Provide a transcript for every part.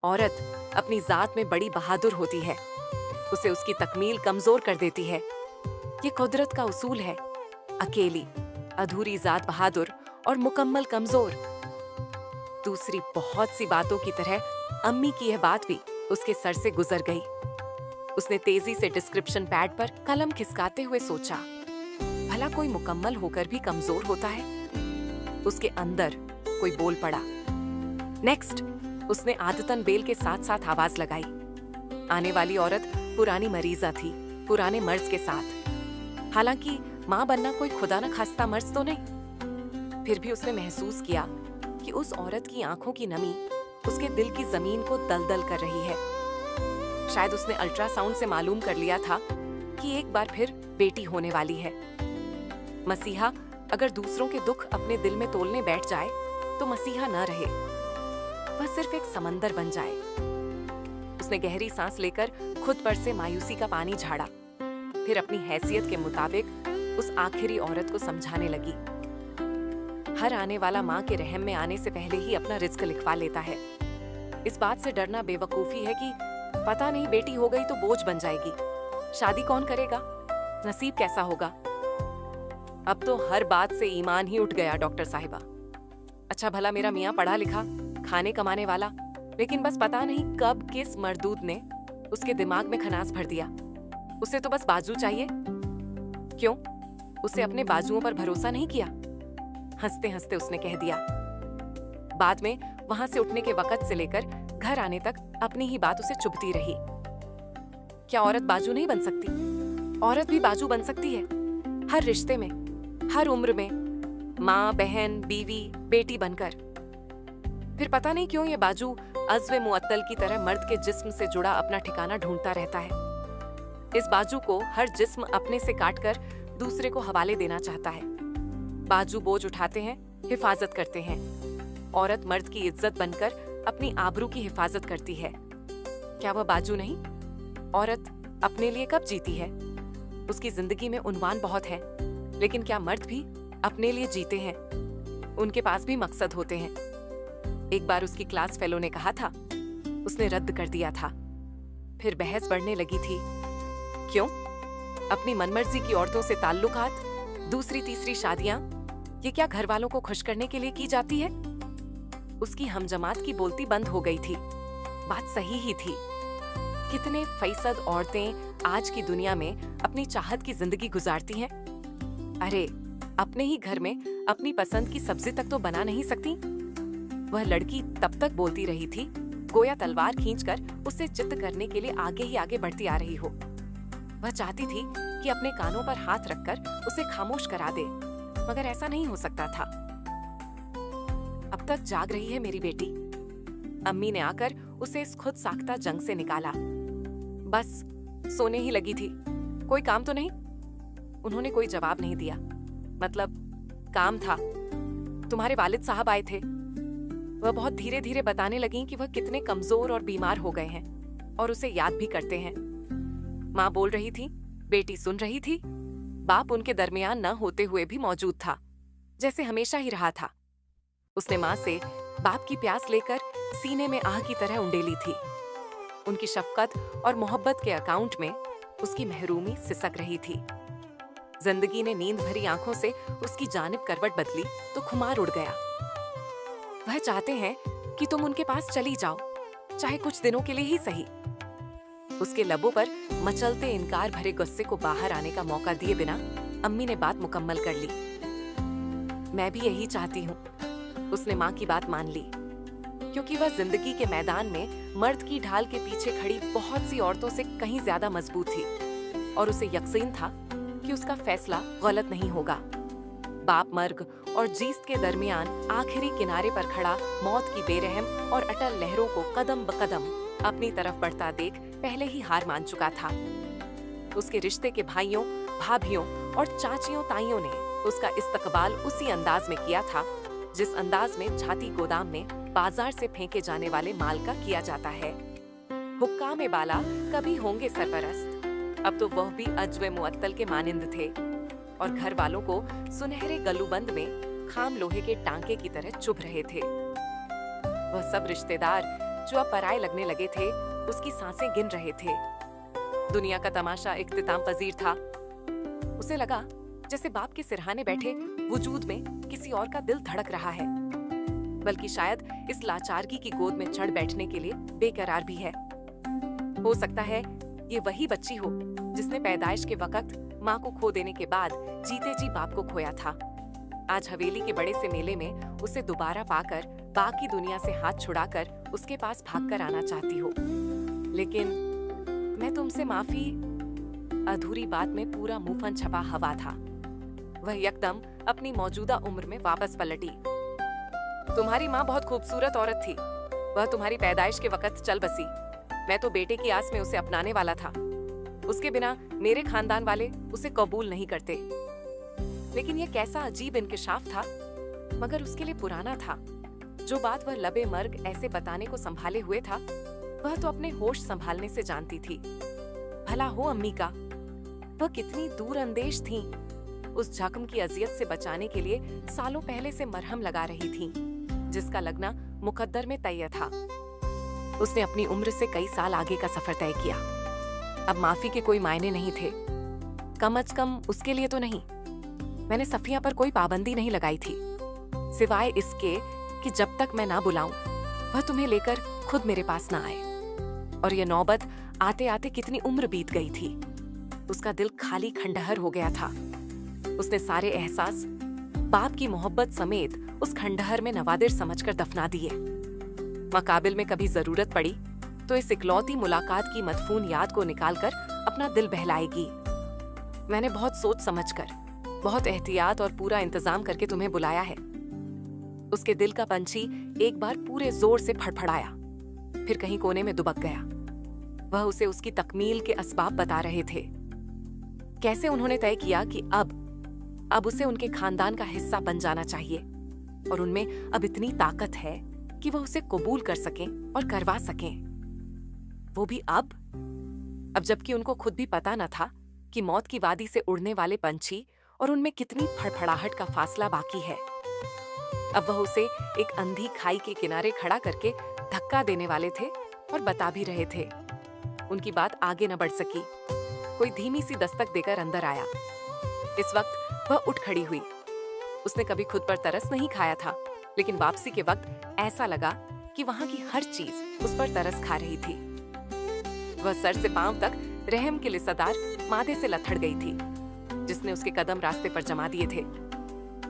औरत अपनी जात में बड़ी बहादुर होती है, उसे उसकी तकमील कमजोर कर देती है। ये कुदरत का उसूल है, अकेली, अधूरी जात बहादुर और मुकम्मल कमजोर। दूसरी बहुत सी बातों की तरह अम्मी की यह बात भी उसके सर से गुजर गई। उसने तेजी से डिस्क्रिप्शन पैड पर कलम खिसकाते हुए सोचा, भला कोई मुकम्मल होकर भी कमजोर होता है? उसके अंदर कोई बोल पड़ा। नेक्स्ट, उसने आदतन बेल के साथ साथ आवाज लगाई। आने वाली औरत पुरानी मरीजा थी, पुराने मर्ज के साथ। हालांकि मां बनना कोई खुदा न खास्ता मर्ज तो नहीं, फिर भी उसने महसूस किया कि उस औरत की आंखों की नमी उसके दिल की जमीन को दलदल कर रही है। शायद उसने अल्ट्रासाउंड से मालूम कर लिया था कि एक बार फिर बेटी होने वाली है। मसीहा अगर दूसरों के दुख अपने दिल में तोलने बैठ जाए तो मसीहा न रहे, वह सिर्फ एक समंदर बन जाए। उसने गहरी सांस लेकर खुद पर से मायूसी का पानी झाड़ा, फिर अपनी हैसियत के मुताबिक उस आखिरी औरत को समझाने लगी। हर आने वाला माँ के रहम में आने से पहले ही अपना रिज्क लिखवा लेता है। इस बात से डरना बेवकूफी है कि पता नहीं बेटी हो गई तो बोझ बन जाएगी, शादी कौन करेगा, नसीब कैसा होगा। अब तो हर बात से ईमान ही उठ गया डॉक्टर साहिबा। अच्छा भला मेरा मियाँ पढ़ा लिखा, खाने कमाने वाला, लेकिन बस पता नहीं कब किस मर्दूद ने उसके दिमाग में खनास भर दिया। उसे तो बस बाजू चाहिए। क्यों? उसे अपने बाजुओं पर भरोसा नहीं किया? हंसते हंसते उसने कह दिया। बाद में वहां से उठने के वक्त से लेकर घर आने तक अपनी ही बात उसे चुभती रही। क्या औरत बाजू नहीं बन सकती? औरत भी बाजू बन सकती है, हर रिश्ते में, हर उम्र में, माँ, बहन, बीवी, बेटी बनकर। फिर पता नहीं क्यों ये बाजू अज़्व मुअत्तल की तरह मर्द के जिस्म से जुड़ा अपना ठिकाना ढूंढता रहता है। इस बाजू को हर जिस्म अपने से काटकर दूसरे को हवाले देना चाहता है। बाजू बोझ उठाते हैं, हिफाजत करते हैं। औरत मर्द की इज्जत बनकर अपनी आबरू की हिफाजत करती है। क्या वह बाजू नहीं? औरत अपने लिए कब जीती है? उसकी जिंदगी में उन्वान बहुत है, लेकिन क्या मर्द भी अपने लिए जीते हैं? उनके पास भी मकसद होते हैं। एक बार उसकी क्लास फेलो ने कहा था, उसने रद्द कर दिया था। फिर बहस बढ़ने लगी थी। क्यों? अपनी मनमर्जी की औरतों से ताल्लुकात, दूसरी तीसरी शादियां, ये क्या घर वालों को खुश करने के लिए की जाती है? उसकी हमजमात की बोलती बंद हो गई थी। बात सही ही थी। कितने फीसद औरतें आज की दुनिया में अपनी चाहत की जिंदगी गुजारती हैं? अरे, अपने ही घर में अपनी पसंद की सब्जी तक तो बना नहीं सकती। वह लड़की तब तक बोलती रही थी, गोया तलवार खींचकर उसे चित्त करने के लिए आगे ही आगे बढ़ती आ रही हो। वह चाहती थी कि अपने कानों पर हाथ रखकर उसे खामोश करा दे, मगर ऐसा नहीं हो सकता था। अब तक जाग रही है मेरी बेटी। अम्मी ने आकर उसे इस खुद साख्ता जंग से निकाला। बस सोने ही लगी थी। कोई काम तो नहीं? उन्होंने कोई जवाब नहीं दिया। मतलब काम था। तुम्हारे वालिद साहब आए थे। वह बहुत धीरे धीरे बताने लगी कि वह कितने कमजोर और बीमार हो गए हैं और उसे याद भी करते हैं। माँ बोल रही थी, बेटी सुन रही थी। बाप उनके दरमियान न होते हुए भी मौजूद था, जैसे हमेशा ही रहा था। उसने माँ से बाप की प्यास लेकर सीने में आह की तरह उंडेली थी। उनकी शफकत और मोहब्बत के अकाउंट में उसकी महरूमी सिसक रही थी। जिंदगी ने नींद भरी आंखों से उसकी जानिब करवट बदली तो खुमार उड़ गया। वह चाहते हैं कि तुम उनके पास चली जाओ, चाहे कुछ दिनों के लिए ही सही। उसके लबों पर मचलते इनकार भरे गुस्से को बाहर आने का मौका दिए बिना अम्मी ने बात मुकम्मल कर ली। मैं भी यही चाहती हूँ। उसने माँ की बात मान ली, क्योंकि वह जिंदगी के मैदान में मर्द की ढाल के पीछे खड़ी बहुत सी औरतों से कहीं ज्यादा मजबूत थी और उसे यकीन था कि उसका फैसला गलत नहीं होगा। बाप मर्ग और जीस्त के दरमियान आखिरी किनारे पर खड़ा मौत की बेरहम और अटल लहरों को कदम ब कदम अपनी तरफ बढ़ता देख पहले ही हार मान चुका था। उसके रिश्ते के भाइयों, भाभियों और चाचियों ताइयों ने उसका इस्तकबाल उसी अंदाज में किया था जिस अंदाज में छाती गोदाम में बाजार से फेंके जाने वाले माल का किया जाता है। हुक्काम बाला कभी होंगे सरपरस्त, अब तो वह भी अज्व मुअत्तल के मानिंद थे और घर वालों को सुनहरे गलूबंद में खाम लोहे के टांके की तरह चुभ रहे थे। वह सब रिश्तेदार जो अब पराये लगने लगे थे, उसकी सांसें गिन रहे थे। दुनिया का तमाशा इख्तिताम पजीर था। उसे लगा जैसे बाप के सिरहाने बैठे वजूद में किसी और का दिल धड़क रहा है, बल्कि शायद इस लाचारगी की गोद में चढ़ बैठने के लिए बेकरार भी है। हो सकता है ये वही बच्ची हो जिसने पैदाइश के वक्त माँ को खो देने के बाद जीते जी बाप को खोया था। आज हवेली के बड़े से मेले में उसे दोबारा पाकर बाकी दुनिया से हाथ छुड़ाकर उसके पास भागकर आना चाहती हो। लेकिन मैं तुमसे माफी, अधूरी बात में पूरा मुंहफन छपा हवा था। वह यकदम अपनी मौजूदा उम्र में वापस पलटी। तुम्हारी माँ बहुत खूबसूरत औरत थी। वह तुम्हारी पैदाइश के वक्त चल बसी। मैं तो बेटे की आस में उसे अपनाने वाला था। उसके बिना मेरे खानदान वाले उसे कबूल नहीं करते। लेकिन यह कैसा अजीब इंकिशाफ था, मगर उसके लिए पुराना था। जो बात वह लबे मर्ग ऐसे बताने को संभाले हुए था, वह तो अपने होश संभालने से जानती थी। भला हो अम्मी का, वह कितनी दूर अंदेश थीं। उस जख्म की अजियत से बचाने के लिए सालों पहले से मरहम लगा रही थीं, जिसका लगना मुकद्दर में तय था। उसने अपनी उम्र से कई साल आगे का सफर तय किया। अब माफी के कोई मायने नहीं थे, कम अज कम उसके लिए तो नहीं। मैंने सफिया पर कोई पाबंदी नहीं लगाई थी, सिवाय इसके कि जब तक मैं ना बुलाऊं, वह तुम्हें लेकर खुद मेरे पास ना आए। और यह नौबत आते आते कितनी उम्र बीत गई थी। उसका दिल खाली खंडहर हो गया था। उसने सारे एहसास बाप की मोहब्बत समेत उस खंडहर में नवादिर समझकर दफना दिए। मकाबिल में कभी जरूरत पड़ी तो इस इकलौती मुलाकात की मदफून याद को निकालकर अपना दिल बहलाएगी। मैंने बहुत सोच समझकर, बहुत एहतियात और पूरा इंतजाम करके तुम्हें बुलाया है। उसके दिल का पंछी एक बार पूरे जोर से फड़फड़ाया, फिर कहीं कोने में दुबक गया। वह उसे उसकी तकमील के असबाब बता रहे थे। कैसे उन्होंने तय किया कि अब उसे उनके खानदान का हिस्सा बन जाना चाहिए, और उनमें अब इतनी ताकत है कि वह उसे कबूल कर सकें और करवा सकें। वो भी अब जबकि उनको खुद भी पता न था कि मौत की वादी से उड़ने वाले पंछी और उनमें कितनी फड़फड़ाहट का फासला बाकी है। अब वह उसे एक अंधी खाई के किनारे खड़ा करके धक्का देने वाले थे और बता भी रहे थे। उनकी बात आगे न बढ़ सकी। कोई धीमी सी दस्तक देकर अंदर आया। इस वक्त वह उठ खड़ी हुई। उसने कभी खुद पर तरस नहीं खाया था, लेकिन वापसी के वक्त ऐसा लगा कि वहां की हर चीज उस पर तरस खा रही थी। वह सर से पांव तक रहम के लिसादार मादे से लथड़ गई थी, जिसने उसके कदम रास्ते पर जमा दिए थे।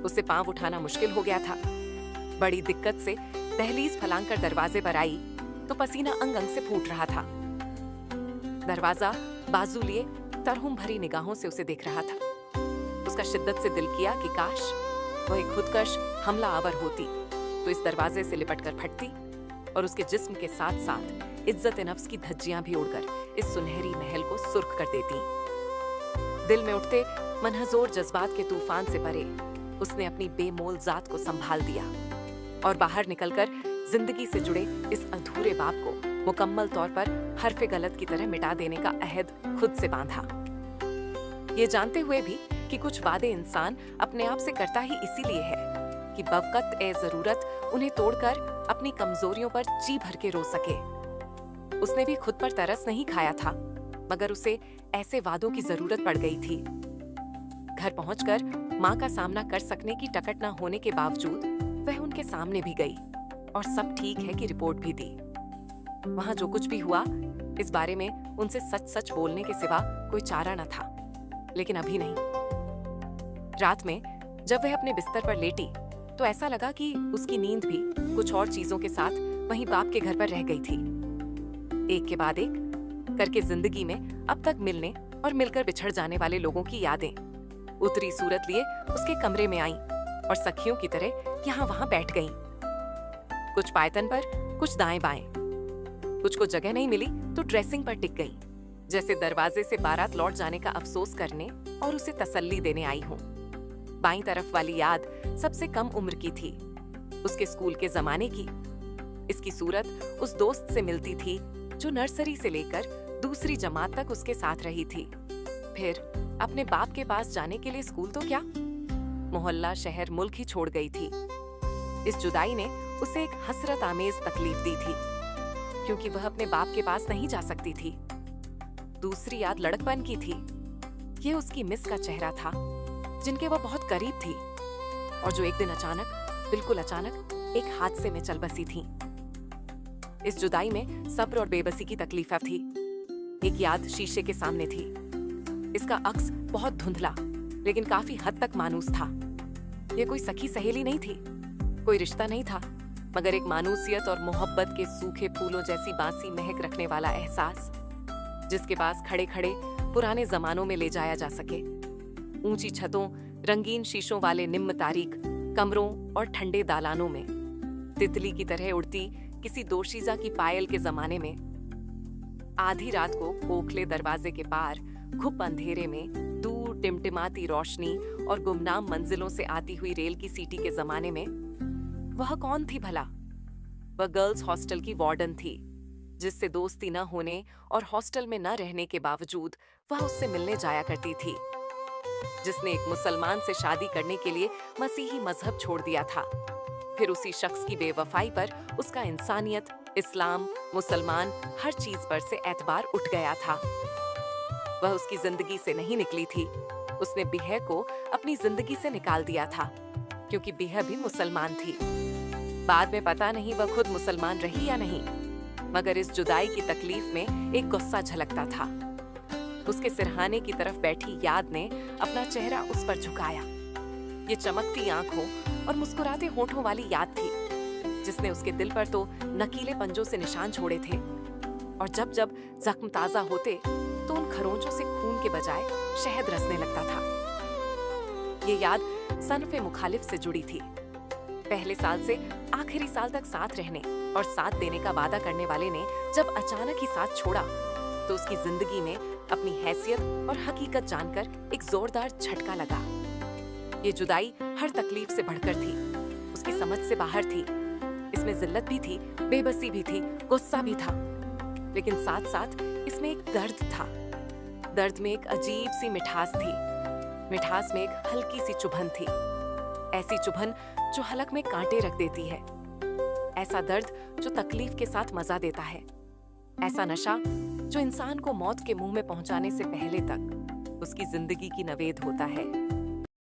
उसे पांव उठाना मुश्किल हो गया था। बड़ी दिक्कत से दहलीज फलांग कर दरवाजे पर आई तो पसीना अंग अंग से फूट रहा था। दरवाजा बाजू लिए तरहुम भरी निगाहों से उसे देख रहा था। उसका शिद्दत से दिल किया कि काश वह एक खुदकश हमला आवर होती तो इस दरवाजे से लिपट कर फटती और उसके जिस्म के साथ साथ इज्जत नफ्स की धज्जियां भी उड़कर इस सुनहरी महल को सुर्ख कर देती। दिल में उठते मनहजोर जज्बात के तूफान से परे उसने अपनी बेमोल जात को संभाल दिया और बाहर निकलकर जिंदगी से जुड़े इस अधूरे बाप को मुकम्मल तौर पर हरफे गलत की तरह मिटा देने का अहद खुद से बांधा। ये जानते हुए भी कि कुछ वादे इंसान अपने आप से करता ही इसीलिए है कि बवकत ए जरूरत उन्हें तोड़कर अपनी कमजोरियों पर जी भर के रो सके। उसने भी खुद पर तरस नहीं खाया था, मगर उसे ऐसे वादों की जरूरत पड़ गई थी। घर पहुंचकर माँ का सामना कर सकने की टकट न होने के बावजूद वह उनके सामने भी गई और सब ठीक है की रिपोर्ट भी दी। वहां जो कुछ भी हुआ इस बारे में उनसे सच सच बोलने के सिवा कोई चारा न था, लेकिन अभी नहीं। रात में जब वह अपने बिस्तर पर लेटी तो ऐसा लगा कि उसकी नींद भी कुछ और चीजों के साथ वहीं बाप के घर पर रह गई थी। एक के बाद एक करके जिंदगी में अब तक मिलने और मिलकर बिछड़ जाने वाले लोगों की यादें उतरी सूरत लिए उसके कमरे में आईं और सखियों की तरह यहाँ वहां बैठ गईं। कुछ पायतन पर, कुछ दाएं बाएं। कुछ को जगह नहीं मिली तो ड्रेसिंग पर टिक गई, जैसे दरवाजे से बारात लौट जाने का अफसोस करने और उसे तसल्ली देने आई हूँ। बाईं तरफ वाली याद सबसे कम उम्र की थी, उसके स्कूल के जमाने की। इसकी सूरत उस दोस्त से मिलती थी जो नर्सरी से लेकर दूसरी जमात तक उसके साथ रही थी। फिर अपने बाप के पास जाने के लिए स्कूल तो क्या, मोहल्ला, शहर, मुल्क ही छोड़ गई थी। इस जुदाई ने उसे एक हसरत आमेज तकलीफ दी थी। क्योंकि वह अपने बाप के पास नहीं जा सकती थी। दूसरी याद लड़कपन की थी। ये उसकी मिस का चेहरा था, जिनके वह बहुत करीब थी और जो एक दिन बिल्कुल अचानक एक हादसे में चल बसी थी। इस जुदाई में सब्र और बेबसी की तकलीफ थी। एक याद शीशे के सामने थी। इसका अक्स बहुत धुंधला लेकिन काफी हद तक मानूस था। यह कोई सखी सहेली नहीं थी, कोई रिश्ता नहीं था, मगर एक मानूसियत और मोहब्बत के सूखे फूलों जैसी बासी महक रखने वाला एहसास, जिसके पास खड़े खड़े पुराने जमानों में ले जाया जा सके। ऊंची छतों, रंगीन शीशों वाले निम्न तारीख कमरों और ठंडे दालानों में, तितली की तरह उड़ती किसी दोशीजा की पायल के जमाने में, आधी रात को खोखले दरवाजे के पार घुप अंधेरे में दूर टिमटिमाती रोशनी और गुमनाम मंजिलों से आती हुई रेल की सीटी के जमाने में, वह कौन थी भला? वह गर्ल्स हॉस्टल की वार्डन थी, जिससे दोस्ती न होने और हॉस्टल में न रहने के बावजूद वह उससे मिलने जाया करती थी, जिसने एक मुसलमान से शादी करने के लिए मसीही मजहब छोड़ दिया था। फिर उसी शख्स की बेवफाई पर उसका इंसानियत, इस्लाम, मुसलमान हर चीज पर से एतबार उठ गया था। वह उसकी जिंदगी से नहीं निकली थी। उसने बिह को अपनी जिंदगी से निकाल दिया था, क्योंकि बिह भी मुसलमान थी। बाद में पता नहीं वह खुद मुसलमान रही या नहीं, मगर इस जुदाई की तकलीफ में एक गुस्सा झलकता था। उसके सिरहाने की तरफ बैठी याद ने अपना चेहरा उस पर झुकाया। ये चमकती आंखों और मुस्कुराते होठों वाली याद थी, जिसने उसके दिल पर तो नकीले पंजों से निशान छोड़े थे, और जब जब जख्म ताजा होते तो उन खरोंचों से खून के बजाय शहद रसने लगता था। ये याद सनफे मुखालिफ से जुड़ी थी। पहले साल से आखिरी साल तक साथ रहने और साथ देने का वादा करने वाले ने जब अचानक ही साथ छोड़ा, तो उसकी जिंदगी में अपनी हैसियत और हकीकत जानकर एक जोरदार झटका लगा। ये जुदाई हर तकलीफ से बढ़कर थी, उसकी समझ से बाहर थी। इसमें जिल्लत भी थी, बेबसी भी थी, गुस्सा भी था, लेकिन साथ साथ इसमें एक दर्द था। दर्द में एक अजीब सी मिठास थी। मिठास में एक हल्की सी चुभन थी, ऐसी चुभन जो हलक में कांटे रख देती है। ऐसा दर्द जो तकलीफ के साथ मजा देता है। ऐसा नशा जो इंसान को मौत के मुंह में पहुंचाने से पहले तक उसकी जिंदगी की नवेद होता है।